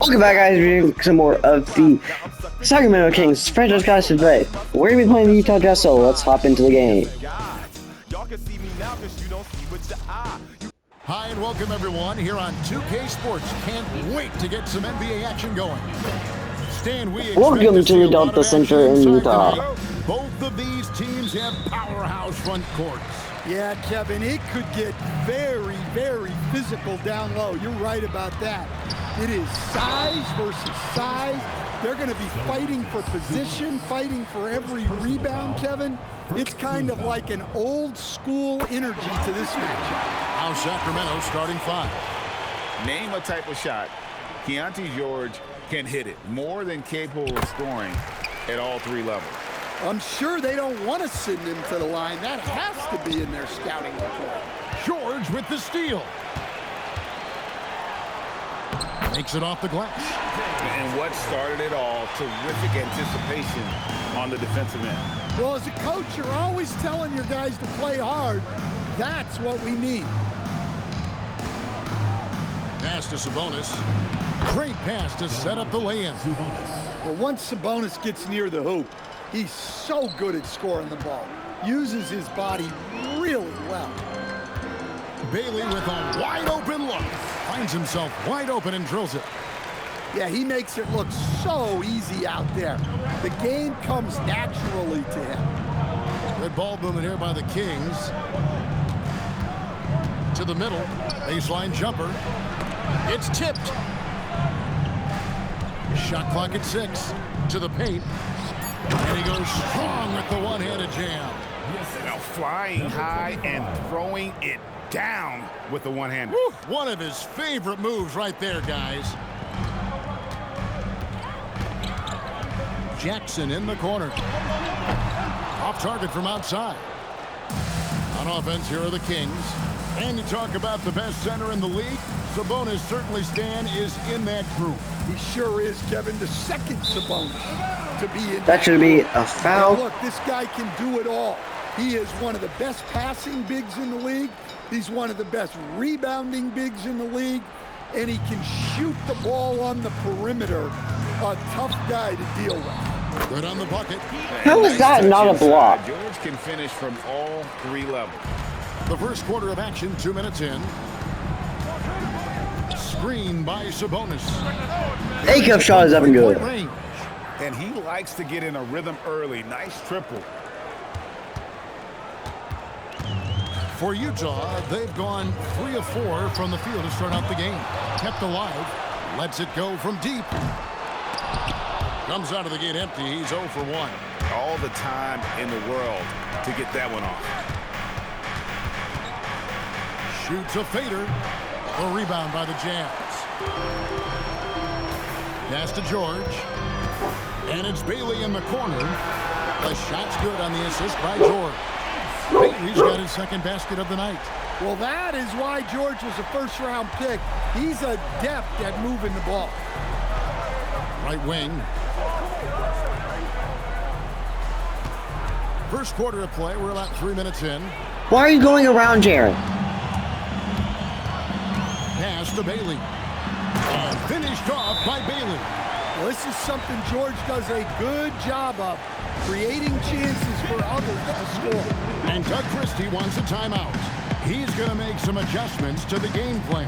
Welcome back, guys. We're doing some more of the Sacramento Kings franchise guys today. We're going to be playing the Utah Jazz, so let's hop into the game. Hi and welcome everyone here on 2K Sports. Can't wait to get some NBA action going. Stan, welcome to the Delta Center in Utah. Tonight. Both of these teams have powerhouse front courts. Yeah, Kevin, it could get very, very physical down low. You're right about that. It is size versus size. They're going to be fighting for position, fighting for every rebound, Kevin. It's kind of like an old school energy to this matchup. Now Sacramento starting five. Name a type of shot Keontae George can hit it, more than capable of scoring at all three levels. I'm sure they don't want to send him to the line. That has to be in their scouting report. George with the steal. Makes it off the glass. And what started it all, terrific anticipation on the defensive end. Well, as a coach, you're always telling your guys to play hard. That's what we need. Pass to Sabonis. Great pass to set up the lay-in. Well, once Sabonis gets near the hoop, he's so good at scoring the ball. Uses his body really well. Bailey with a wide open look. Finds himself wide open and drills it. Yeah, he makes it look so easy out there. The game comes naturally to him. Good ball movement here by the Kings. To the middle. Baseline jumper. It's tipped. Shot clock at 6. To the paint. And he goes strong with the one-handed jam. Now flying high and throwing it down with the one-hander. One of his favorite moves right there, guys. Jackson in the corner. Off target from outside. On offense, here are the Kings. And you talk about the best center in the league. Sabonis certainly, Stan, is in that group. He sure is, Kevin. The second Sabonis to be in that should be a foul. Look, this guy can do it all. He is one of the best passing bigs in the league. He's one of the best rebounding bigs in the league. And he can shoot the ball on the perimeter. A tough guy to deal with. Good on the bucket. How is that not a block? George can finish from all three levels. The first quarter of action, 2 minutes in. Screen by Sabonis. A-cup shot is up and good. And he likes to get in a rhythm early. Nice triple. For Utah, they've gone 3 of 4 from the field to start out the game. Kept alive. Lets it go from deep. Comes out of the gate empty. He's 0 for 1. All the time in the world to get that one off. Shoots a fader. A rebound by the Jazz. Pass to George. And it's Bailey in the corner. The shot's good on the assist by George. Bailey's got his second basket of the night. Well, that is why George was a first-round pick. He's adept at moving the ball. Right wing. First quarter of play. We're about 3 minutes in. Why are you going around Jaron? Pass to Bailey. And finished off by Bailey. Well, this is something George does a good job of, creating chances for others to score. And Doug Christie wants a timeout. He's going to make some adjustments to the game plan.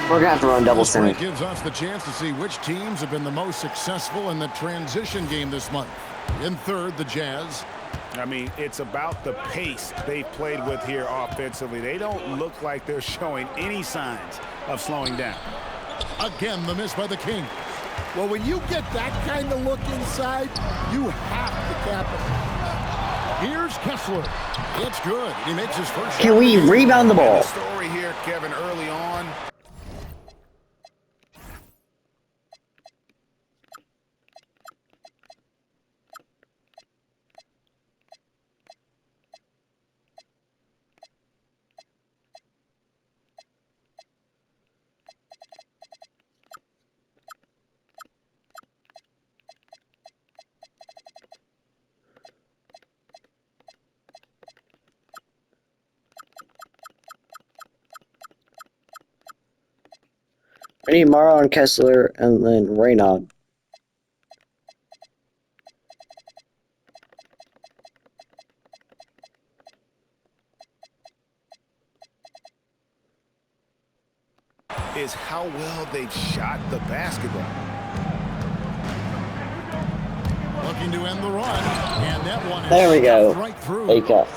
We're going to have to run double center. This gives us the chance to see which teams have been the most successful in the transition game this month. In third, the Jazz. I mean, it's about the pace they've played with here offensively. They don't look like they're showing any signs of slowing down. Again, the miss by the King. Well, when you get that kind of look inside, you have to capitalize. Here's Kessler. It's good. He makes his first. Can we rebound the ball? The story here, Kevin, early on. I need Maron Kessler and then Reynaud. Is how well they've shot the basketball. Looking to end the run, and that one is There we go. right through. A cup.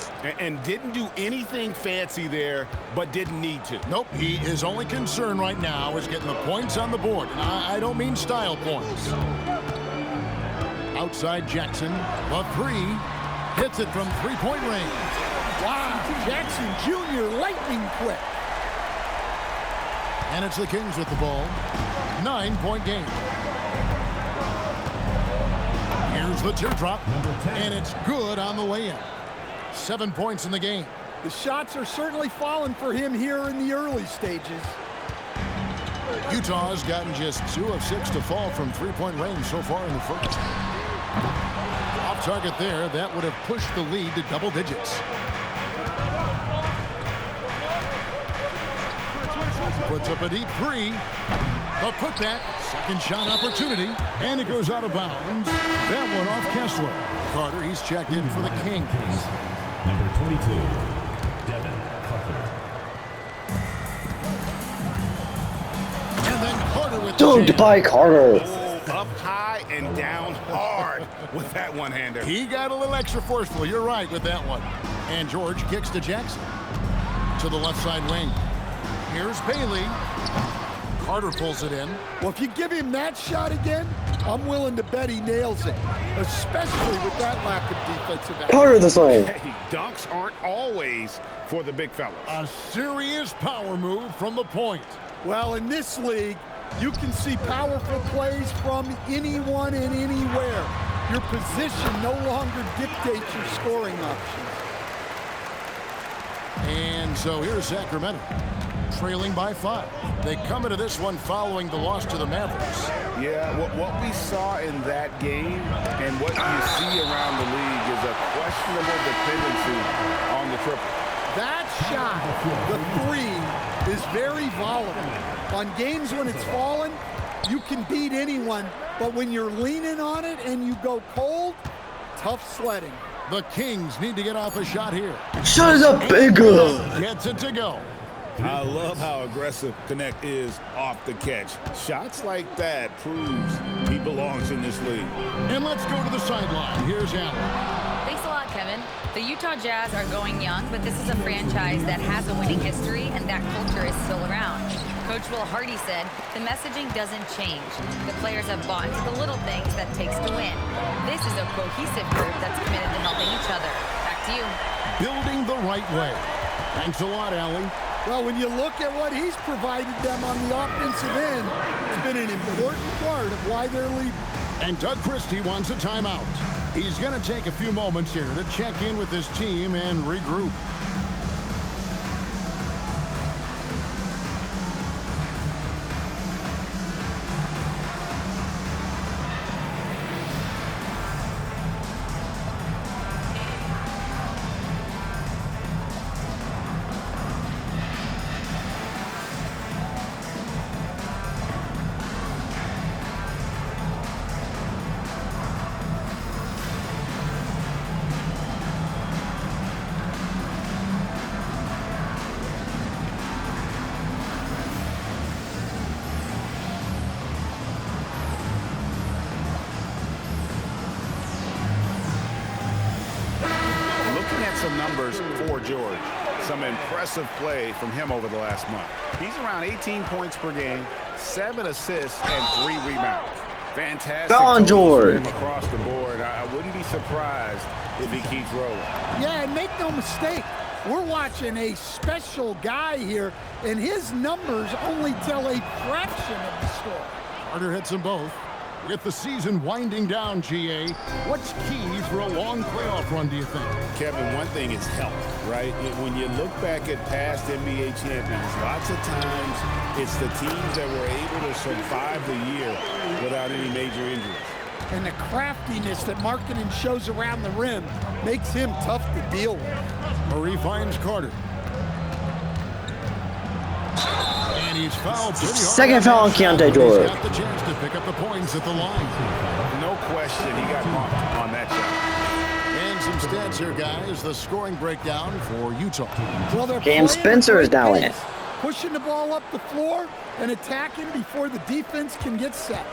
And didn't do anything fancy there, but didn't need to. Nope, his only concern right now is getting the points on the board. And I don't mean style points. Outside Jackson, the three, hits it from three-point range. Wow, Jackson Jr. lightning quick. And it's the Kings with the ball. 9-point game. Here's the teardrop, and it's good on the way in. 7 points in the game. The shots are certainly falling for him here in the early stages. Utah's gotten just 2 of 6 to fall from three-point range so far in the first. Off target there, that would have pushed the lead to double digits. Puts up a deep three. The putback, second shot opportunity, and it goes out of bounds. That one off Kessler. Carter, he's checked in for the Kings. Number 22, Devin Carter. And then Carter with the Dunked jam. by Carter. Oh, up high and down hard with that one-hander. He got a little extra forceful. You're right with that one. And George kicks to Jackson. To the left side wing. Here's Bailey. Carter pulls it in. Well, if you give him that shot again, I'm willing to bet he nails it, especially with that lack of defensive action. Carter this way. Hey, dunks aren't always for the big fellas. A serious power move from the point. Well, in this league, you can see powerful plays from anyone and anywhere. Your position no longer dictates your scoring options. And so here's Sacramento, trailing by 5. They come into this one following the loss to the Mavericks. Yeah, what we saw in that game and what you see around the league is a questionable dependency on the triple. That shot, the three, is very volatile. On games when it's falling, you can beat anyone, but when you're leaning on it and you go cold, tough sledding. The Kings need to get off a shot here. Shot is a big one. Gets it to go. I love how aggressive Connect is off the catch. Shots like that proves he belongs in this league. And let's go to the sideline. Here's Allen. Thanks a lot, Kevin. The Utah Jazz are going young, but this is a franchise that has a winning history, and that culture is still around. Coach Will Hardy said, the messaging doesn't change. The players have bought into the little things that takes to win. This is a cohesive group that's committed to helping each other. Back to you. Building the right way. Thanks a lot, Allie. Well, when you look at what he's provided them on the offensive end, it's been an important part of why they're leading. And Doug Christie wants a timeout. He's going to take a few moments here to check in with his team and regroup. Some numbers for George. Some impressive play from him over the last month. He's around 18 points per game, 7 assists, and 3 rebounds. Fantastic. Go on, George. Across the board. I wouldn't be surprised if he keeps rolling. Yeah, and make no mistake, we're watching a special guy here, and his numbers only tell a fraction of the story. Carter hits them both. With the season winding down, GA, what's key for a long playoff run, do you think? Kevin, one thing is health, right? When you look back at past NBA champions, lots of times it's the teams that were able to survive the year without any major injuries. And the craftiness that Markkanen shows around the rim makes him tough to deal with. Murray finds Carter. And he's fouled pretty hard. Second foul on Keontae George. He's got the chance to pick up the points at the line. No question, he got bumped on that shot. And some stats here, guys. The scoring breakdown for Utah. Well, they're Cam playing Spencer is now in it. pushing the ball up the floor and attacking before the defense can get set.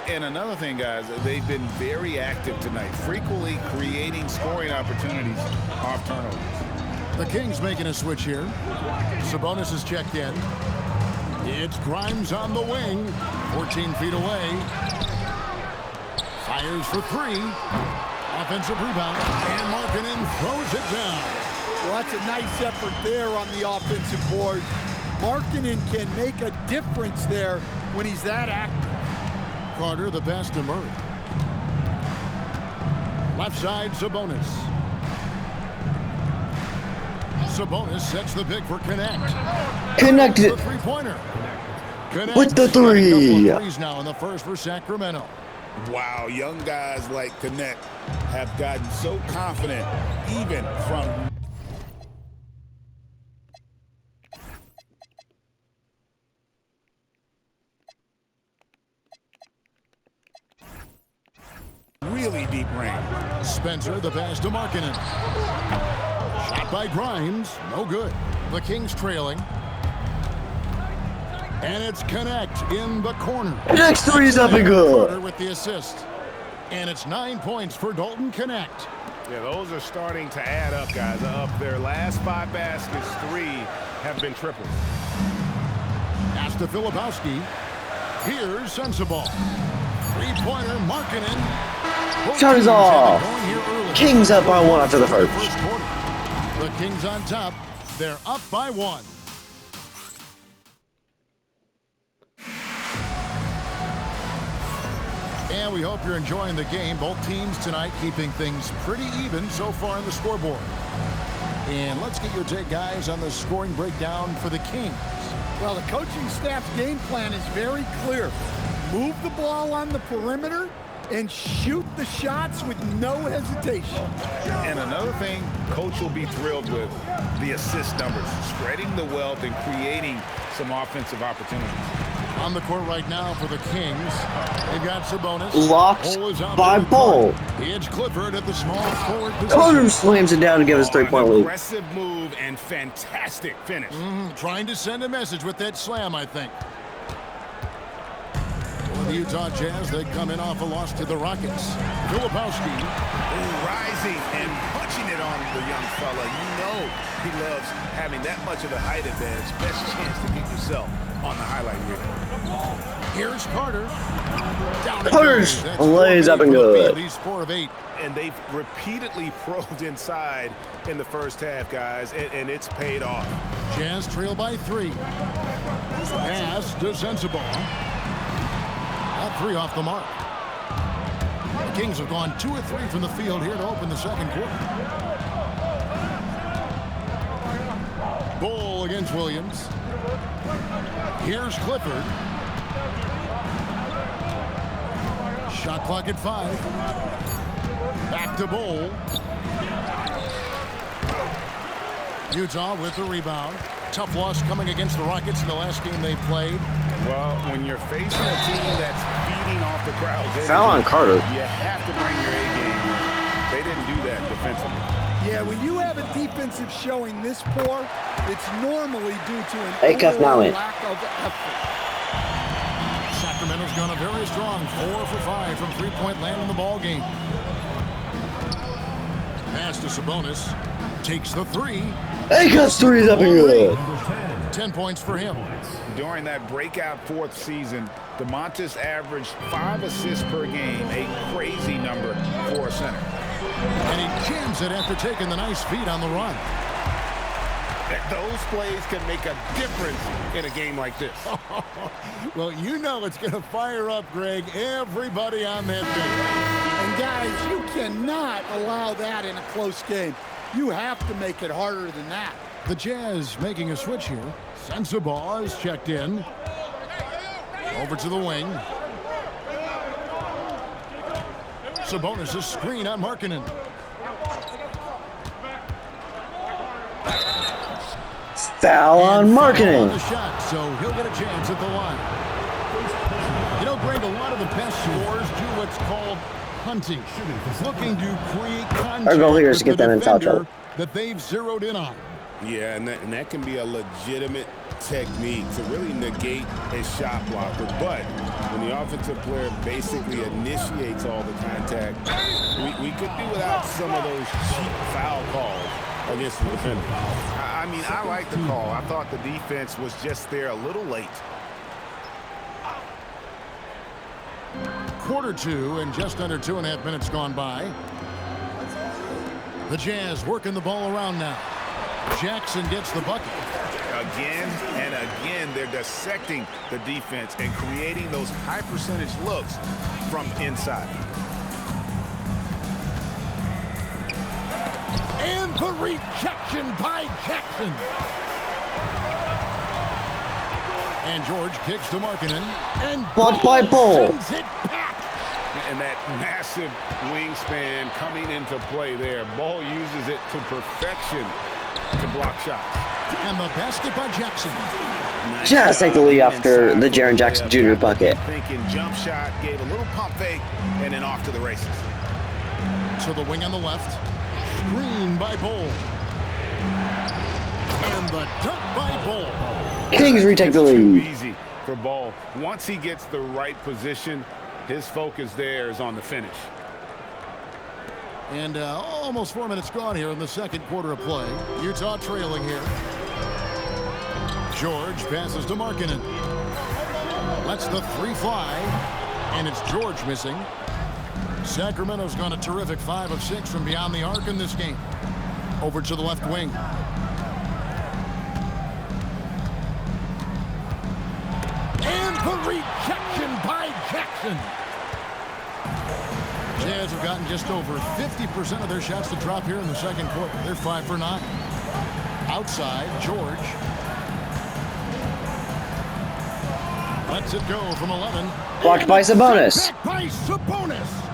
And another thing, guys, they've been very active tonight, frequently creating scoring opportunities off turnovers. The Kings making a switch here. Sabonis is checked in. It's Grimes on the wing, 14 feet away. Fires for three. Offensive rebound. And Markkanen throws it down. Well, that's a nice effort there on the offensive board. Markkanen can make a difference there when he's that active. Carter, the pass to Murray. Left side, Sabonis. Sabonis sets the pick for Connect. Connected. The three-pointer. With the three. Couple of threes now in the first for Sacramento. Wow, young guys like Connect have gotten so confident even from really deep range. Spencer, the pass to Markkanen. Shot by Grimes, no good. The Kings trailing. And it's Connect in the corner. Next three's up and good. Carter with the assist. And it's 9 points for Dalton Connect. Yeah, those are starting to add up, guys. Up their last 5 baskets, 3 have been triples. Pass to Filipowski. Here's Sensabaugh. Three-pointer, Markkanen. Shot is off. Going here early. Kings up by 1 after the first. Quarter. The Kings on top. They're up by 1. And we hope you're enjoying the game. Both teams tonight keeping things pretty even so far on the scoreboard. And let's get your take, guys, on the scoring breakdown for the Kings. Well, the coaching staff's game plan is very clear. Move the ball on the perimeter and shoot the shots with no hesitation. And another thing coach will be thrilled with, the assist numbers, spreading the wealth and creating some offensive opportunities. On the court right now for the Kings, they've got Sabonis. Locked Bol is out by there in Bol. front. It's Clifford at the small forward Carter position. slams it down to give us 3-point An lead. aggressive move and fantastic finish. Trying to send a message with that slam, I think. For the Utah Jazz, they come in off a loss to the Rockets. Filipowski. Rising and punching it on the young fella. You know he loves having that much of a height advantage. Best chance to get yourself on the highlight reel. Here's Carter. Down it Carter's goes. That's lays 4 up and for the good. field. He's 4 of 8. And they've repeatedly probed inside in the first half, guys, and it's paid off. Jazz trail by 3. Pass to Sensabaugh. That 3 off the mark. The Kings have gone 2 of 3 from the field here to open the second quarter. Bol against Williams. Here's Clifford. Shot clock at 5. Back to Bol. Utah with the rebound. Tough loss coming against the Rockets in the last game they played. Well, when you're facing a team that's feeding off the crowd's energy, Foul on Carter. you have to bring your A game. They didn't do that defensively. Yeah, when you have a defensive showing this poor, it's normally due to an Acuff now in. lack of effort. Sacramento's gone a very strong 4 for 5 from three-point land in the ball game. Pass to Sabonis. Takes the 3. Acuff's 3 is up and good. 10 points for him. During that breakout 4th season, DeMontis averaged 5 assists per game, a crazy number for a center. And he jams it after taking the nice feed on the run. Those plays can make a difference in a game like this. Well, you know it's going to fire up, Greg, everybody on that bench. And guys, you cannot allow that in a close game. You have to make it harder than that. The Jazz making a switch here. Sensabaugh is checked in. Over to the wing. Sabonis a screen on Markkanen. Foul on marketing. The shot, so he'll get a chance at the line. You know, Greg, a lot of the best scorers do what's called hunting, looking to create contact Our goal here is with to get the them in foul defender trouble. that they've zeroed in on. Yeah, and that can be a legitimate technique to really negate a shot blocker. But when the offensive player basically initiates all the contact, we could do without some of those cheap foul calls against the defender. I mean, I like the call. I thought the defense was just there a little late. Quarter two and just under 2.5 minutes gone by. The Jazz working the ball around now. Jackson gets the bucket. Again and again, they're dissecting the defense and creating those high percentage looks from inside. And the rejection by Jackson. And George kicks to Markkanen. And Blocked by Bull. sends it back. And that massive wingspan coming into play there. Ball uses it to perfection to block shots. And the basket by Jackson. Nice Jazz take the lead after the Jaren Jackson Jr. bucket. Thinking jump shot, gave a little pump fake, and then off to the races. To the wing on the left. Screen by Bull. And the dunk by Bull. Kings retake the Too lead. easy for Ball. Once he gets the right position, his focus there is on the finish. And almost 4 minutes gone here in the second quarter of play. Utah trailing here. George passes to Markkanen. Lets the three fly. And it's George missing. Sacramento's gone a terrific 5 of 6 from beyond the arc in this game. Over to the left wing. And the rejection by Jackson. Jazz have gotten just over 50% of their shots to drop here in the second quarter. They're 5 for 9. Outside, George. Lets it go from 11. Blocked by Sabonis. Back by Sabonis.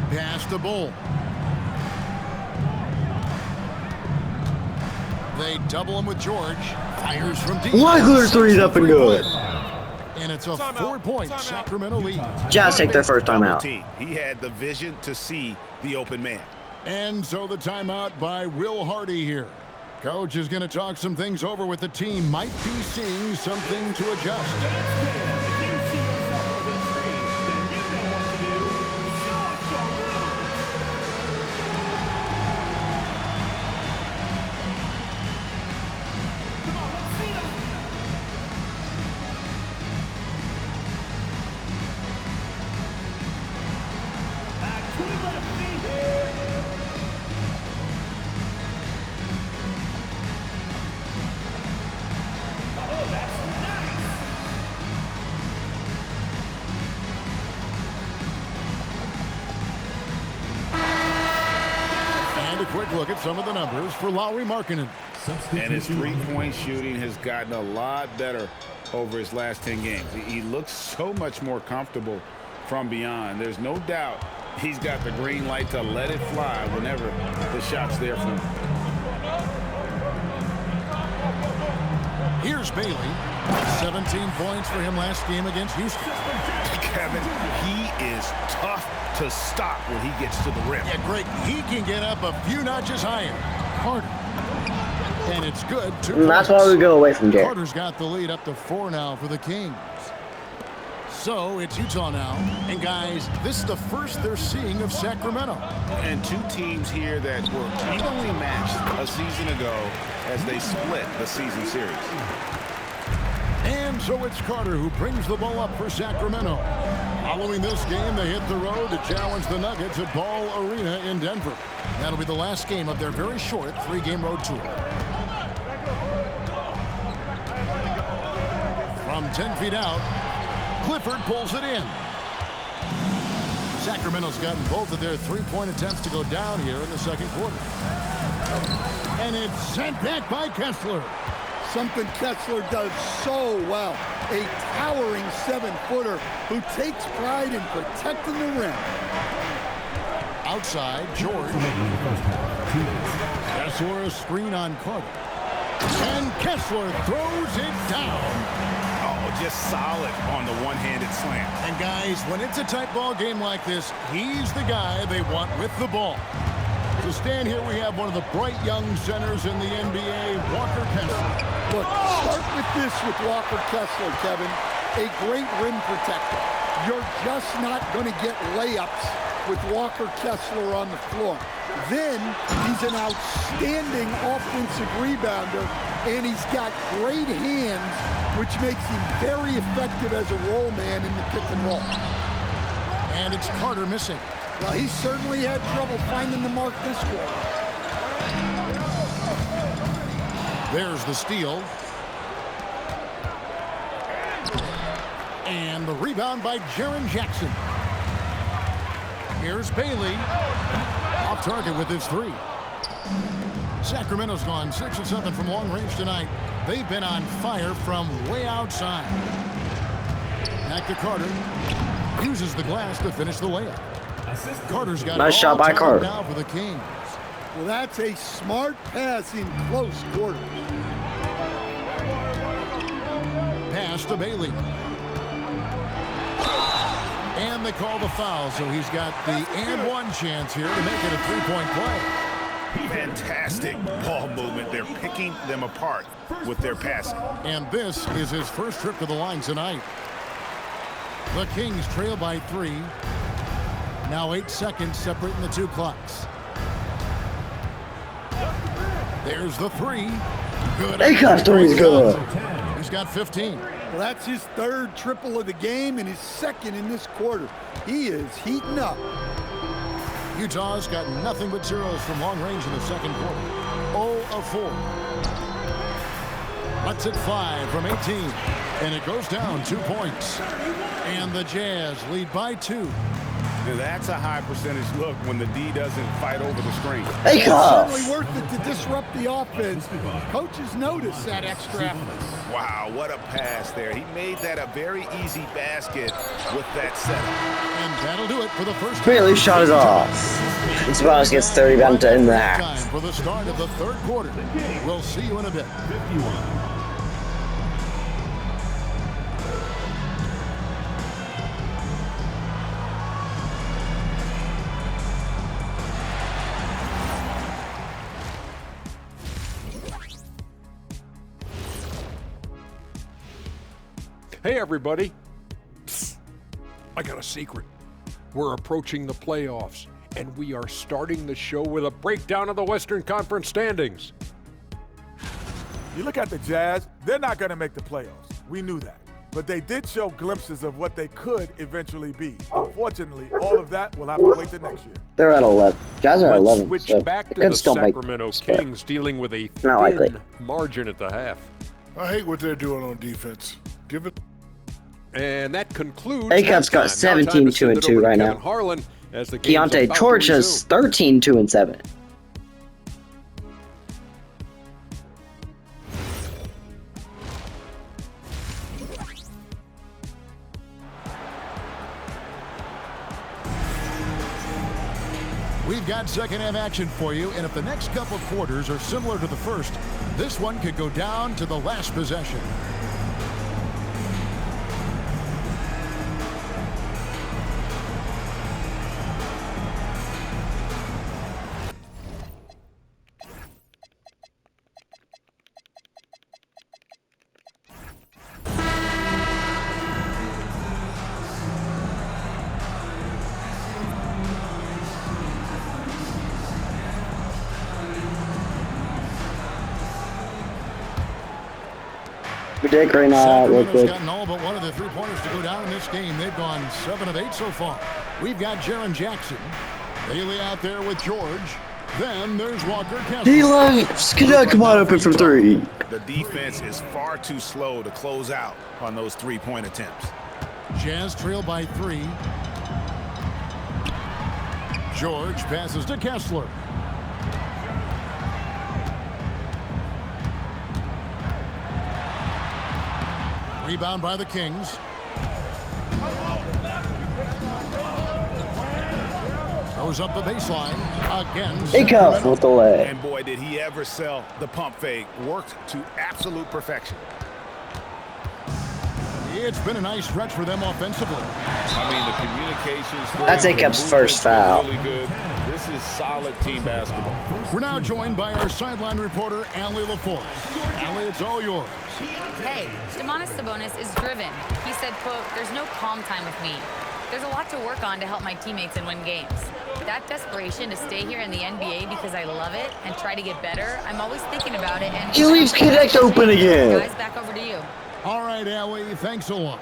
Pass to Bull. They double him with George. Fires from deep. Wagler's three's up and good. And it's a 4-point Sacramento lead. Jazz take their first time out. He had the vision to see the open man. And so the timeout by Will Hardy here. Coach is going to talk some things over with the team. Might be seeing something to adjust. Quick look at some of the numbers for Lauri Markkanen. And his three-point shooting has gotten a lot better over his last 10 games. He looks so much more comfortable from beyond. There's no doubt he's got the green light to let it fly whenever the shot's there for him. Here's Bailey. 17 points for him last game against Houston. Kevin, he is tough to stop when he gets to the rim. Yeah, Greg, he can get up a few notches higher. Carter. And it's good. 2 And that's points. why we go away from Jared. Carter's got the lead up to 4 now for the Kings. So it's Utah now. And guys, this is the first they're seeing of Sacramento. And two teams here that were evenly matched a season ago as they split the season series. And so it's Carter who brings the ball up for Sacramento. Following this game, they hit the road to challenge the Nuggets at Ball Arena in Denver. That'll be the last game of their very short 3-game road tour. From 10 feet out, Clifford pulls it in. Sacramento's gotten both of their 3-point attempts to go down here in the second quarter. And it's sent back by Kessler. Something Kessler does so well. A towering 7-footer who takes pride in protecting the rim. Outside, George. for a screen on Carter. And Kessler throws it down. Oh, just solid on the one-handed slam. And guys, when it's a tight ball game like this, he's the guy they want with the ball. To stand here, we have one of the bright young centers in the NBA, Walker Kessler. Look, start with this with Walker Kessler, Kevin. A great rim protector. You're just not going to get layups with Walker Kessler on the floor. Then he's an outstanding offensive rebounder, and he's got great hands, which makes him very effective as a roll man in the pick and roll. And it's Carter missing. Well, he certainly had trouble finding the mark this quarter. There's the steal. And the rebound by Jaren Jackson. Here's Bailey. Off target with his three. Sacramento's gone 6 of 7 from long range tonight. They've been on fire from way outside. Back to Carter. Uses the glass to finish the layup. Carter's got nice shot by Carter. Now for the Kings. Well, that's a smart pass in close quarters. Pass to Bailey. And they call the foul, so he's got the and one chance here to make it a three-point play. Fantastic ball movement. They're picking them apart with their passing. And this is his first trip to the line tonight. The Kings trail by 3. Now 8 seconds separating the two clocks. There's the 3. Good. They got 3's good. He's got 15. Well, that's his third triple of the game and his second in this quarter. He is heating up. Utah's got nothing but zeros from long range in the second quarter. 0 of 4. Let's it fly from 18. And it goes down 2 points. And the Jazz lead by 2. Now that's a high percentage look when the D doesn't fight over the screen. Hey, It's come. certainly worth it to disrupt the offense. Coaches notice that extra effort. Wow, what a pass there. He made that a very easy basket with that setup. And that'll do it for the first time. Bailey shot is off. And Sabonis gets 30 back in the half. Time for the start of the third quarter. We'll see you in a bit. 51. Hey, everybody. Psst. I got a secret. We're approaching the playoffs, and we are starting the show with a breakdown of the Western Conference standings. You look at the Jazz, they're not going to make the playoffs. We knew that. But they did show glimpses of what they could eventually be. Unfortunately, all of that will have to wait till next year. They're at 11. Jazz are at Let's 11. switch So back they to could the still make Sacramento split. Kings dealing with a Not likely. thin margin at the half. I hate what they're doing on defense. Give it. And that concludes. Akot's got 17, 2, and 2 right now. Harlan as the game's Keontae about to George has resume. 13, 2, and 7. We've got second half action for you, and if the next couple quarters are similar to the first, this one could go down to the last possession. Dick right now, real Sacramento's quick. gotten all but one of the three-pointers to go down in this game. They've gone 7 of 8 so far. We've got Jaren Jackson. Bailey out there with George. Then there's Walker Kessler. He loves. Come on, open from 3. The defense is far too slow to close out on those three-point attempts. Jazz trail by 3. George passes to Kessler. Rebound by the Kings. Goes up the baseline again. Ika with the leg. And boy, did he ever sell the pump fake. Worked to absolute perfection. It's been a nice stretch for them offensively. I mean, the communications. That's Ikup's first foul. Really good. This is solid team basketball. We're now joined by our sideline reporter, Allie LaForce. Allie, it's all yours. Hey, Domantas Sabonis is driven. He said, quote, "There's no calm time with me. There's a lot to work on to help my teammates and win games. That desperation to stay here in the NBA because I love it and try to get better, I'm always thinking about it." And He leaves Connect open again. Guys, back over to you. All right, Allie, thanks a lot.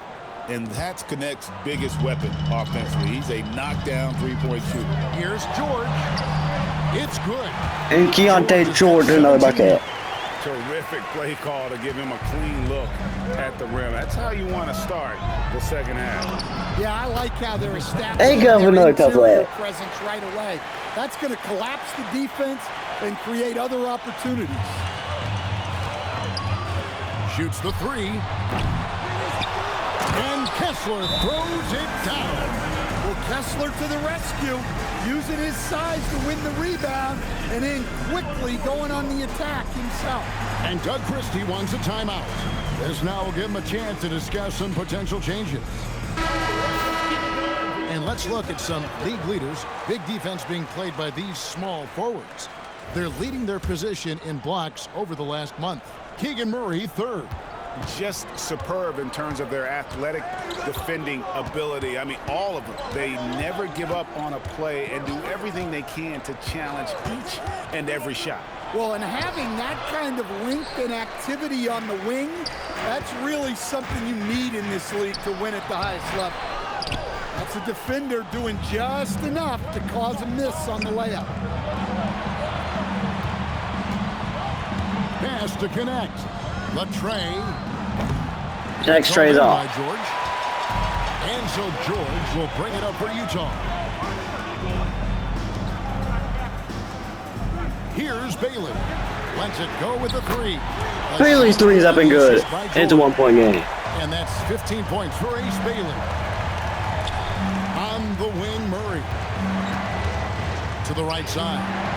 And that's Connect's biggest weapon offensively. He's a knockdown three-point shooter. Here's George. It's good. And Keontae Jordan, another bucket. Terrific play call to give him a clean look at the rim. That's how you want to start the second half. Yeah, I like how they're establishing Hey, go for another tough interior leg. presence right away. That's going to collapse the defense and create other opportunities. Shoots the three. And Kessler throws it down. Well, Kessler to the rescue, using his size to win the rebound, and then quickly going on the attack himself. And Doug Christie wants a timeout. This now will give him a chance to discuss some potential changes. And let's look at some league leaders. Big defense being played by these small forwards. They're leading their position in blocks over the last month. Keegan Murray, third. Just superb in terms of their athletic defending ability. I mean, all of them. They never give up on a play and do everything they can to challenge each and every shot. Well, and having that kind of length and activity on the wing, that's really something you need in this league to win at the highest level. That's a defender doing just enough to cause a miss on the layup. Pass to Connect. Latrey. Next tray's off. By George. And so George will bring it up for Utah. Here's Bailey. Lets it go with the three. Bailey's three is up and good. And it's a 1-point game. And that's 15 points for Ace Bailey. On the wing, Murray. To the right side.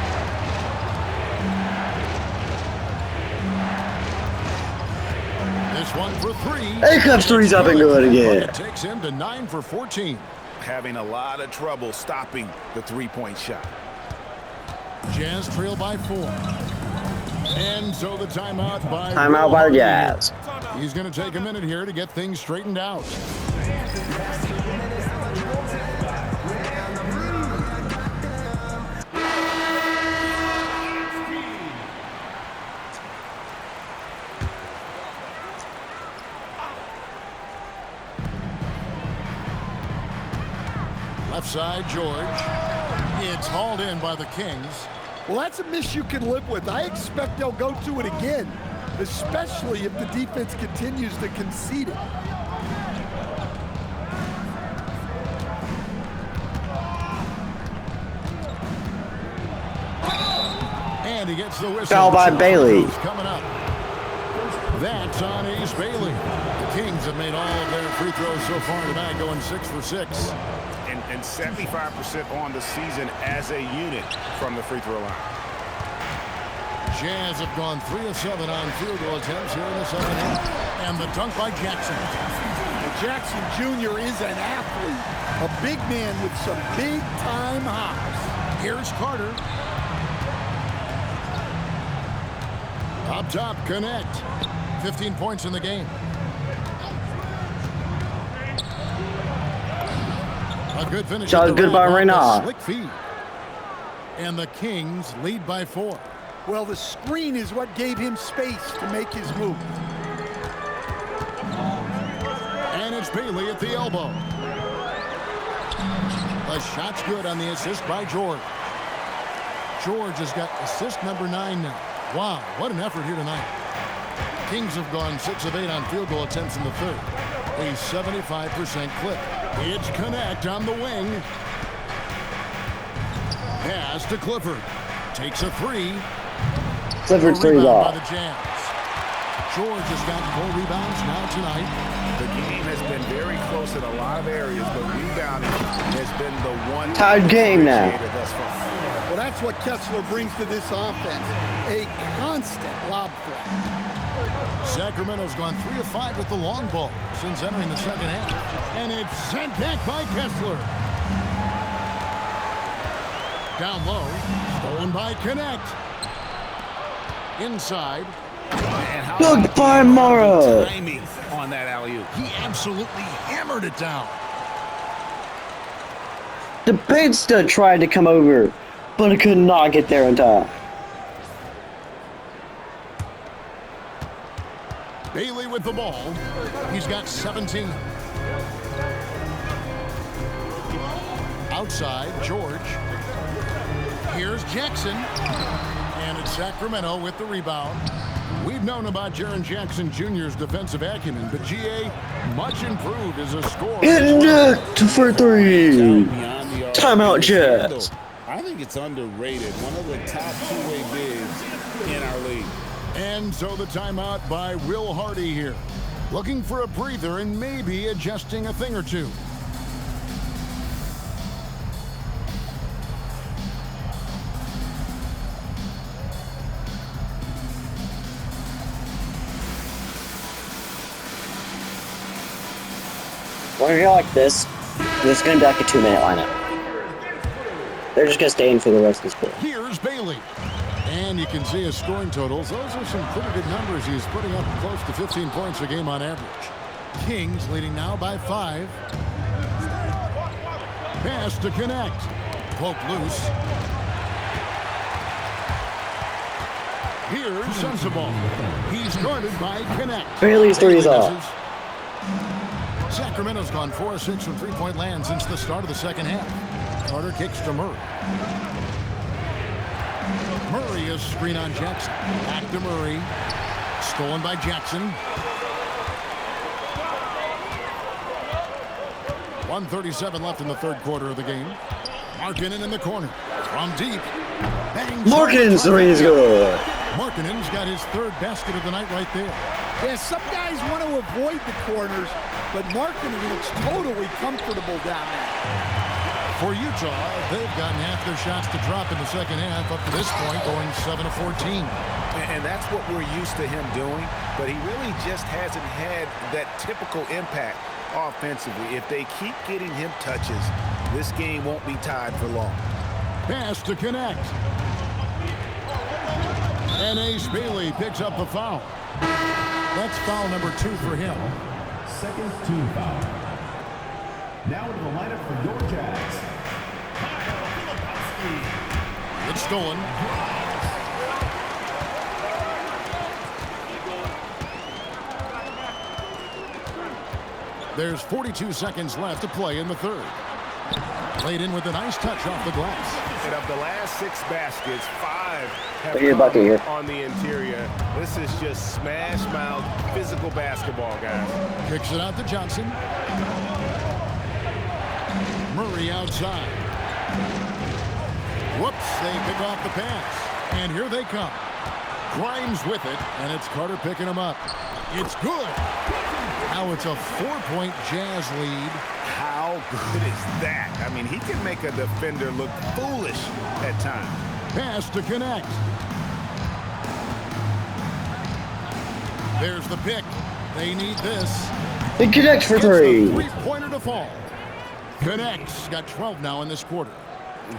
This one for three. Akup's three's up and good again. It takes him to 9 for 14. Having a lot of trouble stopping the three-point shot. Jazz trail by 4. And so the timeout by the Jazz. He's going to take a minute here to get things straightened out. Left side, George. It's hauled in by the Kings. Well, that's a miss you can live with. I expect they'll go to it again, especially if the defense continues to concede it. And he gets the whistle. Foul by Bailey. Coming up. That's on Ace Bailey. The Kings have made all of their free throws so far tonight, going 6 for 6. And 75% on the season as a unit from the free throw line. Jazz have gone 3 of 7 on field goal attempts here in the second half. And the dunk by Jackson. Jackson Jr. is an athlete, a big man with some big-time hops. Here's Carter. Up top, Connect. 15 points in the game. A good finish. Shot good by Reynard. Slick feed. And the Kings lead by 4. Well, the screen is what gave him space to make his move. And it's Bailey at the elbow. The shot's good on the assist by George. George has got assist number 9 now. Wow, what an effort here tonight. Kings have gone 6 of 8 on field goal attempts in the third. A 75% clip. It's Connect on the wing. Pass to Clifford. Takes a 3. Clifford's three's Rebound off. by the Jazz. George has got 4 rebounds now tonight. The game has been very close in a lot of areas, but rebounding has been the one Tied game now. differentiator thus far. Well, that's what Kessler brings to this offense, a constant lob threat. Sacramento's gone 3 of 5 with the long ball since entering the second half. And it's sent back by Kessler. Down low, stolen by Connect. Inside. And how Good about by the Morrow. timing on that alley-oop? He absolutely hammered it down. Dybansta tried to come over, but he could not get there in time. Bailey with the ball. He's got 17. Outside, George. Here's Jackson. And it's Sacramento with the rebound. We've known about Jaren Jackson Jr.'s defensive acumen, but GA much improved as a scorer. Connect for 3. Beyond the arc. Timeout, Jets. I think it's underrated. One of the top two-way bigs in our league. And so the timeout by Will Hardy here. Looking for a breather and maybe adjusting a thing or two. When you're like this is going to be like a 2-minute lineup. They're just going to stay in for the rest of this quarter. Here's Bailey. And you can see his scoring totals. Those are some pretty good numbers. He's putting up close to 15 points a game on average. Kings leading now by 5. Pass to Connect. Poke loose. Here's Sensible. He's guarded by Connect. Bailey's 3 is off. Sacramento's gone 4 of 6 from three-point land since the start of the second half. Carter kicks to Murray. Murray is screen on Jackson. Back to Murray. Stolen by Jackson. 1:37 left in the third quarter of the game. Markkanen in the corner. From deep. Bangs. Markkanen's 3 is good. Markkanen's got his 3rd basket of the night right there. Yeah, some guys want to avoid the corners, but Markkanen looks totally comfortable down there. For Utah, they've gotten half their shots to drop in the second half up to this point, going 7 of 14. And that's what we're used to him doing, but he really just hasn't had that typical impact offensively. If they keep getting him touches, this game won't be tied for long. Pass to Connect. And Ace Bailey picks up the foul. That's foul number 2 for him. Second team foul. Now into the lineup for your Jazz. It's stolen. There's 42 seconds left to play in the third. Played in with a nice touch off the glass. And of the last 6 baskets, 5 have Look at your bucket here. come on the interior. This is just smash mouth physical basketball, guys. Kicks it out to Johnson. Murray outside. Whoops, they pick off the pass. And here they come. Grimes with it, and it's Carter picking him up. It's good. Now it's a 4-point Jazz lead. How good is that? I mean, he can make a defender look foolish at times. Pass to Connect. There's the pick. They need this. It connects for Gets the 3. three-pointer to fall. Connects. Got 12 now in this quarter.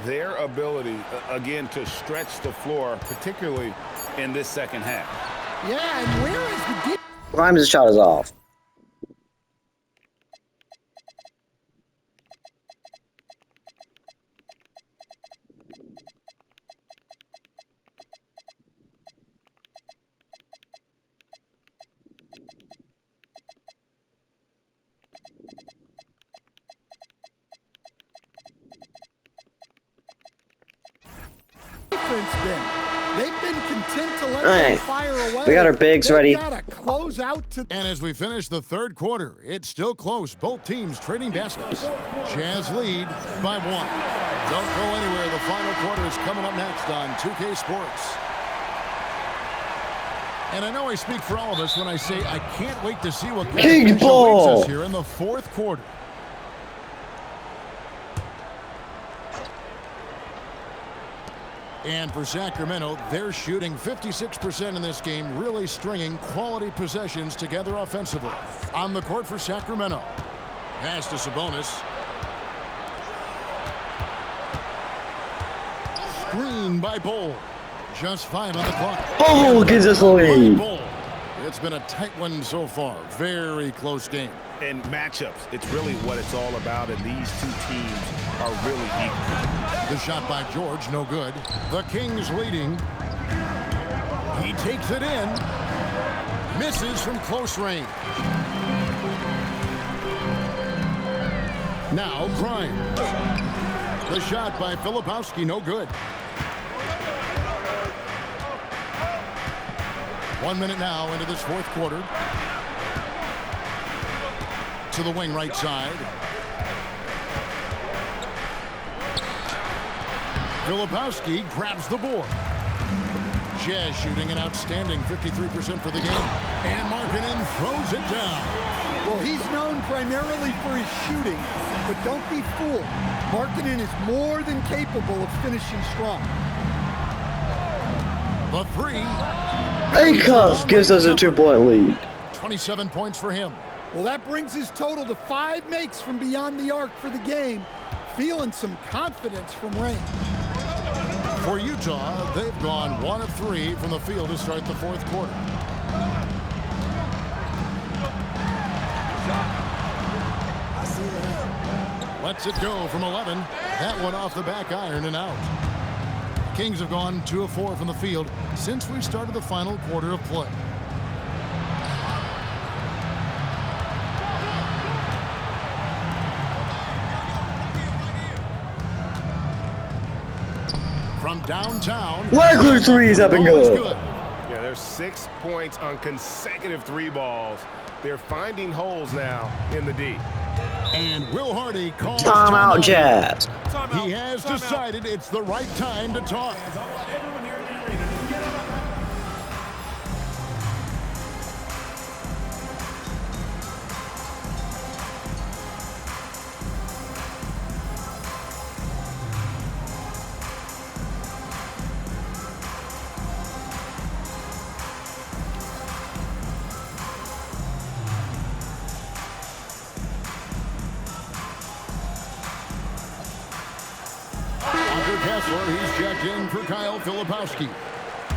Their ability, again, to stretch the floor, particularly in this second half. Yeah, and where is the deep? Grimes' shot is off. Been. They've been content to let Hey, them fire away. we got our bigs ready. Got to close out to. And as we finish the third quarter, it's still close. Both teams trading baskets. Jazz lead by 1. Don't go anywhere. The final quarter is coming up next on 2K Sports. And I know I speak for all of us when I say I can't wait to see what King's awaits ball us here in the fourth quarter. And for Sacramento, they're shooting 56% in this game, really stringing quality possessions together offensively. On the court for Sacramento. Pass to Sabonis. Screen by Bull. Just 5 on the clock. Oh, gives us the lead. It's been a tight one so far. Very close game. And matchups, it's really what it's all about, and these two teams are really equal. The shot by George, no good. The Kings leading. He takes it in. Misses from close range. Now Grimes. The shot by Filipowski, no good. 1 minute now into this fourth quarter. To the wing right side. Filipowski grabs the board. Jazz shooting an outstanding 53% for the game. And Markkanen throws it down. Well, he's known primarily for his shooting, but don't be fooled. Markkanen is more than capable of finishing strong. The three. Handcuff gives us a 2-point lead. 27 points for him. Well, that brings his total to 5 makes from beyond the arc for the game. Feeling some confidence from range. For Utah, they've gone 1 of 3 from the field to start the fourth quarter. Lets it go from 11. That one off the back iron and out. Kings have gone 2 of 4 from the field since we started the final quarter of play. From downtown. Wagler threes up and good. Yeah, there's 6 points on consecutive 3 balls. They're finding holes now in the D. And Will Hardy calls Timeout, Jazz. He has decided it's the right time to talk. He's checked in for Kyle Filipowski.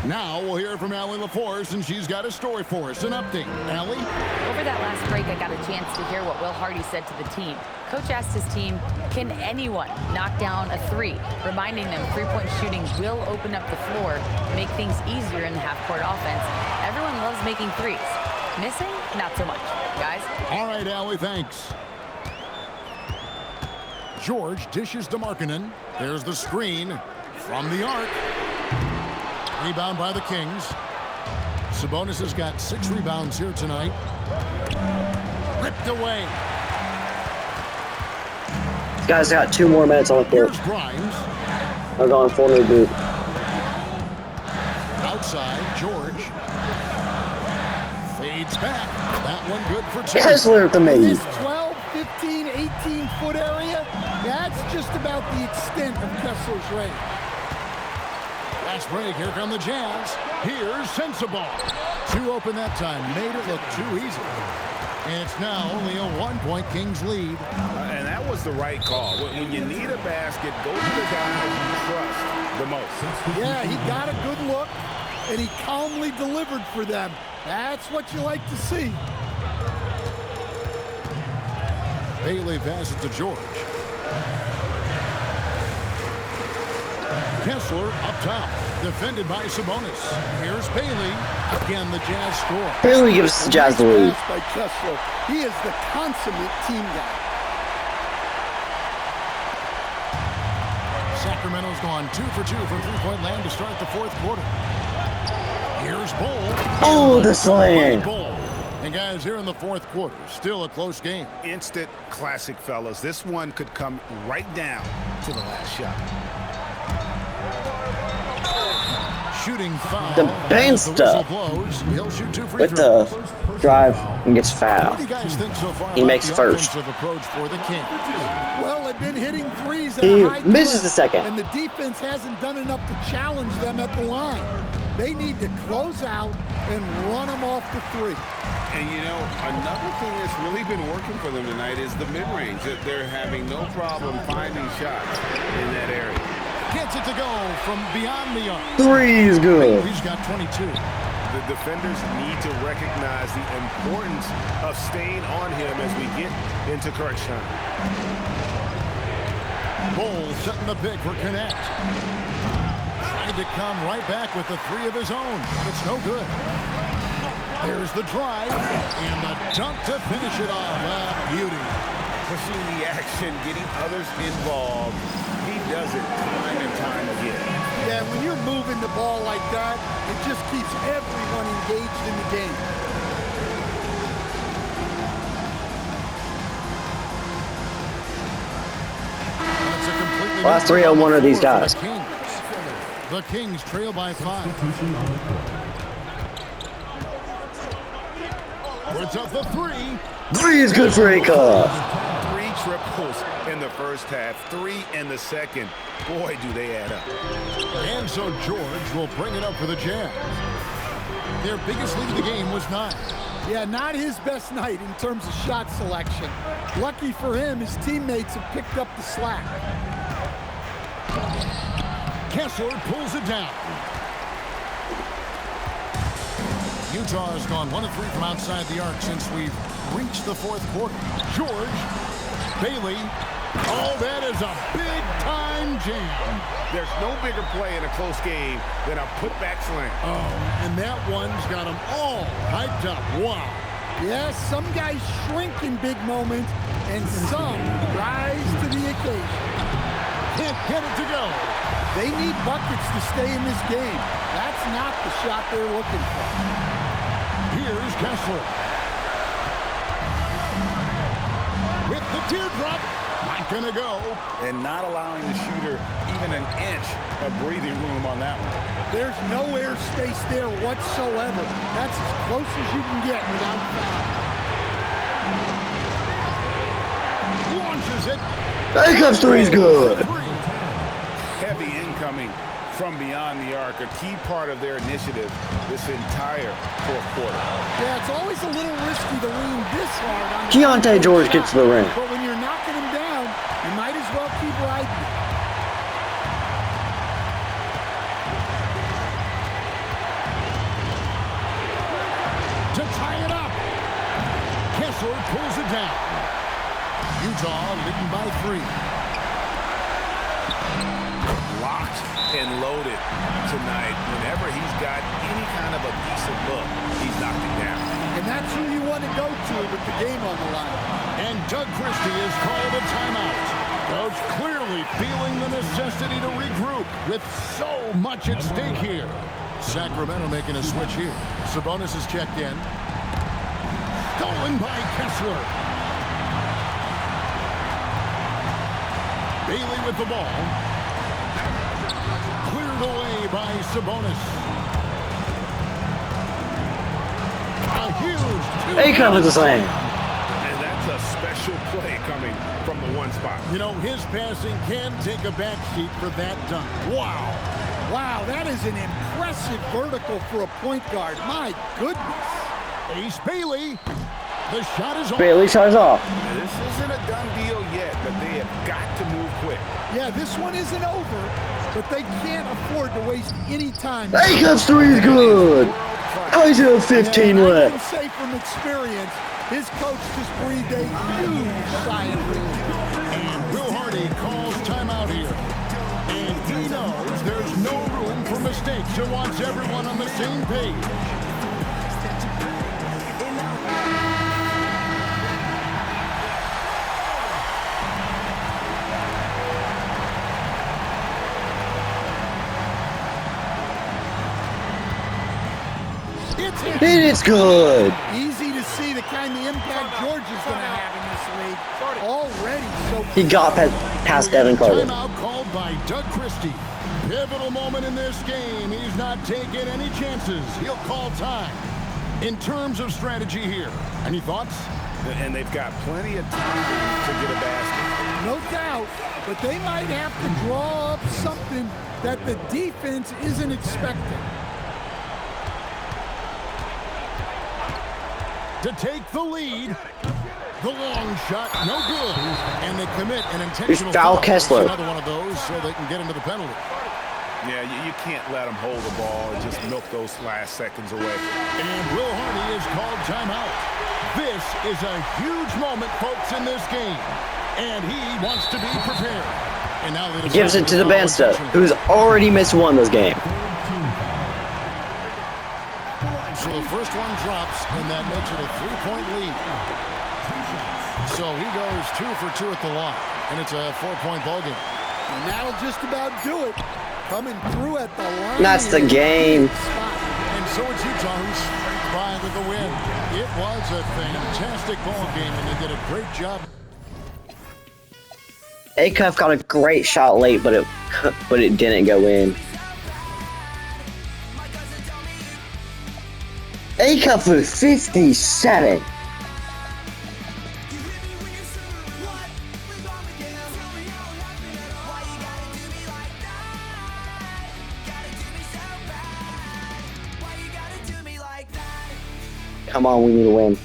Now we'll hear from Allie LaForce, and she's got a story for us. An update. Allie? Over that last break, I got a chance to hear what Will Hardy said to the team. Coach asked his team, can anyone knock down a 3? Reminding them 3-point shooting will open up the floor, make things easier in the half-court offense. Everyone loves making 3s. Missing? Not so much. Guys? All right, Allie, thanks. George dishes to Markkanen. There's the screen from the arc. Rebound by the Kings. Sabonis has got 6 rebounds here tonight. Ripped away. Guys got 2 more minutes on the court. Here's Grimes. I'm going full new boot. Outside, George. Fades back. That one good for 2. Kessler with the maid. This 12, 15, 18-foot area, that's just about the extent of Kessler's range. Last break, here come the Jazz. Here's Sensabaugh. 2 open that time. Made it look too easy. And it's now only a 1-point Kings lead. And that was the right call. When you need a basket, go to the guy you trust the most. Yeah, he got a good look, and he calmly delivered for them. That's what you like to see. Bailey passes to George. Kessler up top, defended by Sabonis. Here's Bailey. Again, the Jazz score. Bailey gives the Jazz the lead. Pass by Kessler. He is the consummate team guy. Sacramento's gone 2 for 2 from 3-point land to start the fourth quarter. Here's Bull. Oh, the slam. And guys, here in the fourth quarter, still a close game. Instant classic, fellas. This one could come right down to the last shot. shooting foul. Dybansta He'll shoot 2 free with throws. the drive and gets What fouled. do you guys think so far He about makes the first. offensive approach for the Kings? Well, they've been hitting threes at He a high misses clip, the second. and the defense hasn't done enough to challenge them at the line. They need to close out and run them off the three. And, you know, another thing that's really been working for them tonight is the mid-range. They're having no problem finding shots in that area. Gets it to go from beyond the arc. Three is good. He's got 22. The defenders need to recognize the importance of staying on him as we get into crunch time. Bull setting the pick for Connect. Tried to come right back with the 3 of his own. It's no good. There's the drive and the dunk to finish it off. Beauty. Pushing the action, getting others involved. He does it time and time again. Yeah, when you're moving the ball like that, it just keeps everyone engaged in the game. It's a completely Last 3 on one of these guys. The Kings trail by 5. It's up the 3. 3 is good for Akov. 3 triples in the first half, 3 in the second. Boy, do they add up. And so George will bring it up for the Jazz. Their biggest lead of the game was 9. Yeah, not his best night in terms of shot selection. Lucky for him, his teammates have picked up the slack. Kessler pulls it down. Utah has gone 1 of 3 from outside the arc since we've reached the 4th quarter. George, Bailey. Oh, that is a big-time jam. There's no bigger play in a close game than a putback slam. Oh, and that one's got them all hyped up. Wow. Yeah, some guys shrink in big moments, and some rise to the occasion. Can't get it to go. They need buckets to stay in this game. That's not the shot they're looking for. Here's Kessler. With the teardrop. Not going to go. And not allowing the shooter even an inch of breathing room on that one. There's no air space there whatsoever. That's as close as you can get without foul. Launches it. Akov's 3 is good. Heavy incoming from beyond the arc, a key part of their initiative this entire 4th quarter. Yeah, it's always a little risky to lean this hard on the Keontae George gets to the rim. But when you're knocking him down, you might as well keep riding it. To tie it up. Kessler pulls it down. Utah leading by 3. Locked and loaded tonight. Whenever he's got any kind of a decent look, he's knocked it down. And that's who you want to go to with the game on the line. And Doug Christie has called a timeout. Coach clearly feeling the necessity to regroup with so much at stake here. Sacramento making a switch here. Sabonis is checked in. Stolen by Kessler. Bailey with the ball. Cleared away by Sabonis. A huge Akov with the slam. And that's a special play coming from the one spot. You know, his passing can take a backseat for that dunk. Wow. Wow, that is an impressive vertical for a point guard. My goodness. Ace Bailey. The shot is off. Bailey shot is off. Now, this isn't a done deal yet, but they have got to move quick. Yeah, this one isn't over, but they can't afford to waste any time. Akov's 3 is good. I still have 15 I left. can say from experience, his coach just breathed a huge sigh of relief. And Will Hardy calls timeout here. And he knows there's no room for mistakes and wants everyone on the same page. It's good. Easy to see the kind of impact George is going to have in this league. Already so He got past Devin Carter. Timeout called by Doug Christie. Pivotal moment in this game. He's not taking any chances. He'll call time. In terms of strategy here, any thoughts? And they've got plenty of time to get a basket. No doubt, but they might have to draw up something that the defense isn't expecting. To take the lead. The long shot, no good. And they commit an intentional foul Kessler. Another one of those so they can get into the penalty. Yeah, you can't let them hold the ball and just milk those last seconds away. And Will Hardy is called timeout. This is a huge moment, folks, in this game. And he wants to be prepared. And now He gives it to Dybansta, who's already missed one this game. So the first one drops, and that makes it a 3-point lead. So he goes 2 for 2 at the line, and it's a 4-point ball game. And that'll just about do it. Coming through at the line. That's the game. And so it's Utah who's scraped by with the win. It was a fantastic ball game, and they did a great job. Acuff got a great shot late, but it didn't go in. Acuff with 57. Come on, we need to win.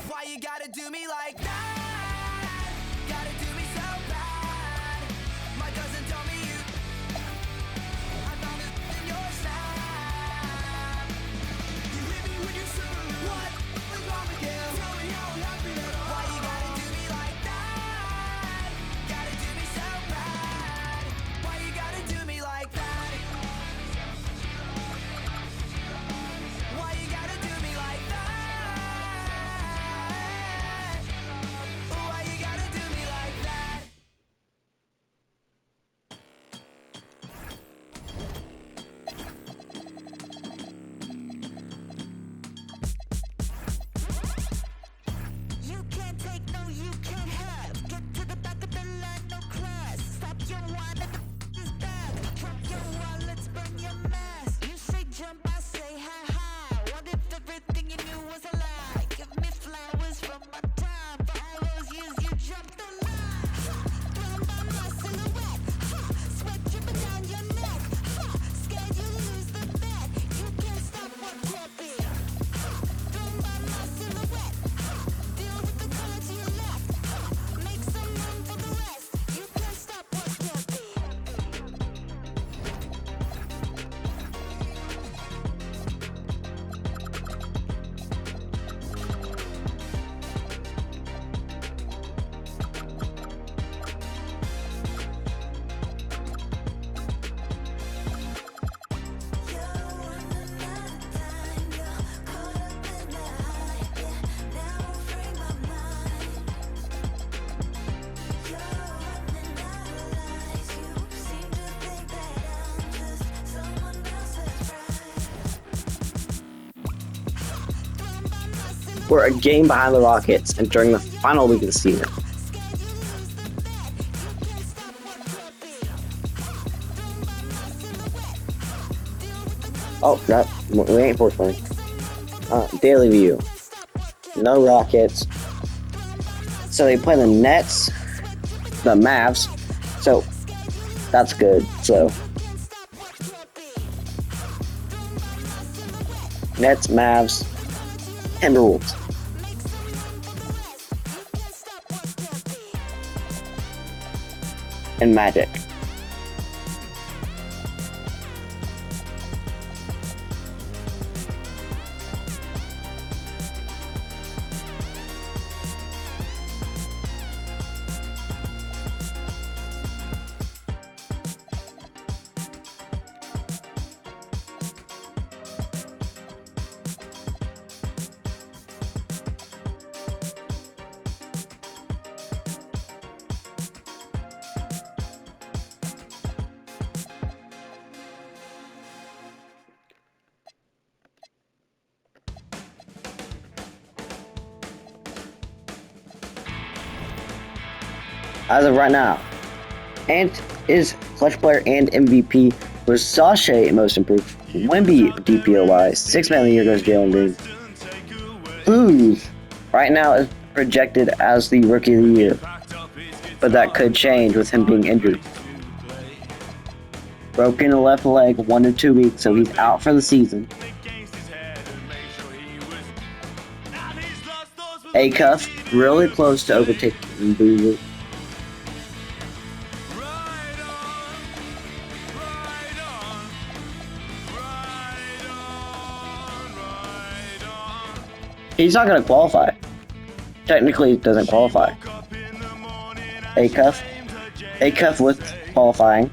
Why you gotta do me like that? Gotta do me so bad. My cousin told me you. I found it in your snap. You hit me when you said what? What's wrong with you? Tell me how happy that I. Why you gotta do me like that? Gotta do me so bad. Why you gotta do me like that? Why you gotta do me like that? Why you gotta do me like that? You can't take, no, you can't have. Get to the back of the line, no class. Stop your wine at the is back. Drop your wallets, burn your mask. You say jump, I say hi hi. What if everything you knew was a lie? Give me flowers from my time. For all those years you jumped the line. Blown by my silhouette. Sweat dripping down your neck. Scared you lose the bet. You can't stop what can't be. Blown by my silhouette. Deal with the color to your left. Make some room for the rest. You can't stop what can't be. We're a game behind the Rockets entering the final week of the season. Oh, no, we ain't Portland. Daily View. No Rockets. So they play the Nets, the Mavs. So that's good. So Nets, Mavs, Timberwolves. And Magic. as of right now. Ant is clutch player and MVP. Versace most improved. Wemby DPOY. 6 man of the year goes Jalen Green. Booth right now is projected as the rookie of the year, but that could change with him being injured. Broken the left leg 1 to 2 weeks, so he's out for the season. A-Cuff really close to overtaking Boozer. He's not going to qualify. Technically, he doesn't qualify. A-Cuff. A-Cuff with qualifying.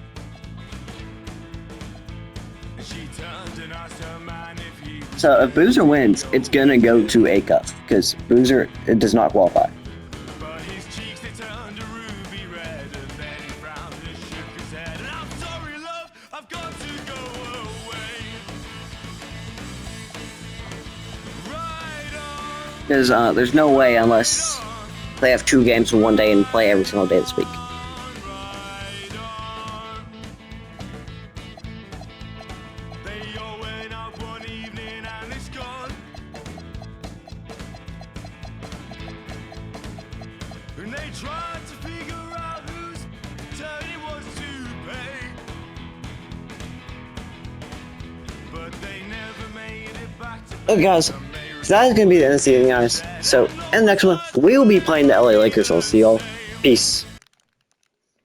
So if Boozer wins, it's going to go to A-Cuff because Boozer does not qualify. There's no way unless they have 2 games in one day and play every single day this week. Okay, guys, so that is going to be the end of the season, guys. So, in the next one, we will be playing the LA Lakers. I'll see y'all. Peace.